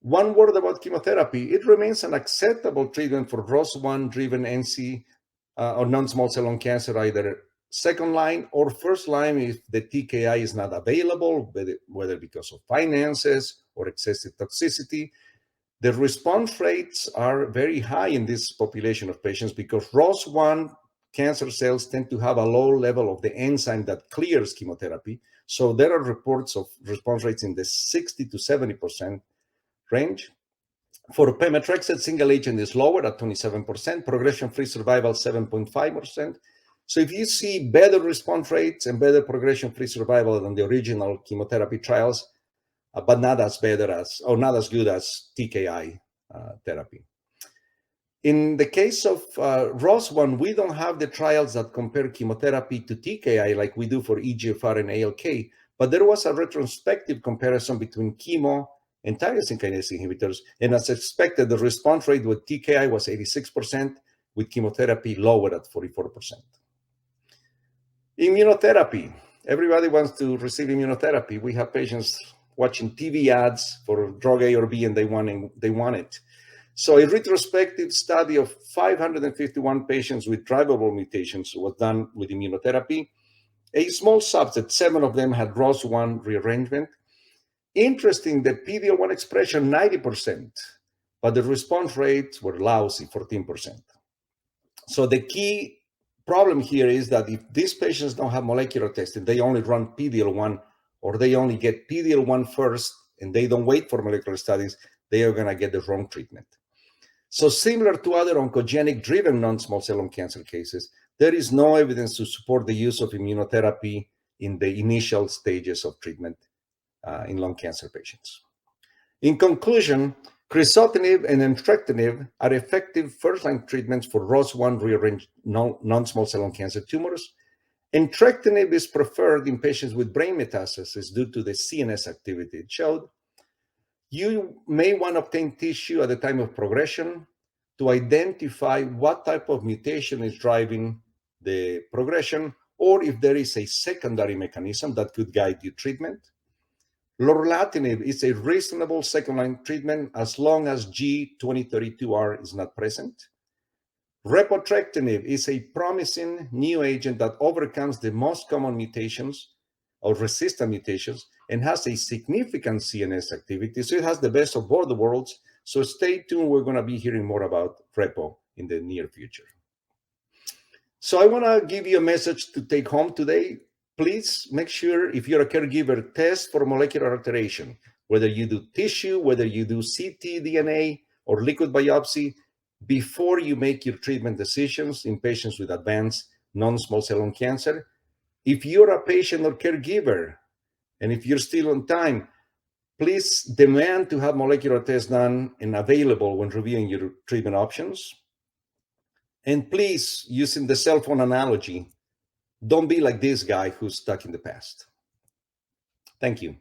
One word about chemotherapy. It remains an acceptable treatment for ROS1-driven NC or non-small cell lung cancer, either second line or first line if the TKI is not available, whether because of finances or excessive toxicity. The response rates are very high in this population of patients because ROS1 cancer cells tend to have a low level of the enzyme that clears chemotherapy. So there are reports of response rates in the 60 to 70% range. For pemetrexed, single agent is lower at 27%, progression-free survival 7.5%. So if you see better response rates and better progression-free survival than the original chemotherapy trials, but not as good as TKI therapy. In the case of ROS1, we don't have the trials that compare chemotherapy to TKI like we do for EGFR and ALK, but there was a retrospective comparison between chemo and tyrosine kinase inhibitors, and as expected, the response rate with TKI was 86%, with chemotherapy lower at 44%. Immunotherapy. Everybody wants to receive immunotherapy. We have patients watching TV ads for drug A or B, and they want it. So a retrospective study of 551 patients with drivable mutations was done with immunotherapy. A small subset, 7 of them had ROS1 rearrangement. Interesting, the PD-L1 expression, 90%, but the response rates were lousy, 14%. So the key problem here is that if these patients don't have molecular testing, they only run PD-L1, or they only get PD-L1 first, and they don't wait for molecular studies, they are going to get the wrong treatment. So similar to other oncogenic-driven non-small cell lung cancer cases, there is no evidence to support the use of immunotherapy in the initial stages of treatment in lung cancer patients. In conclusion, crizotinib and entrectinib are effective first-line treatments for ROS1 rearranged non-small cell lung cancer tumors. Entrectinib is preferred in patients with brain metastasis due to the CNS activity it showed. You may want to obtain tissue at the time of progression to identify what type of mutation is driving the progression, or if there is a secondary mechanism that could guide your treatment. Lorlatinib is a reasonable second-line treatment as long as G2032R is not present. Repotrectinib is a promising new agent that overcomes the most common mutations or resistant mutations and has a significant CNS activity. So it has the best of both worlds. So stay tuned. We're going to be hearing more about Repo in the near future. So I want to give you a message to take home today. Please make sure, if you're a caregiver, test for molecular alteration, whether you do tissue, whether you do CT, DNA, or liquid biopsy, before you make your treatment decisions in patients with advanced non-small cell lung cancer. If you're a patient or caregiver, and if you're still on time, please demand to have molecular tests done and available when reviewing your treatment options. And please, using the cell phone analogy, don't be like this guy who's stuck in the past. Thank you.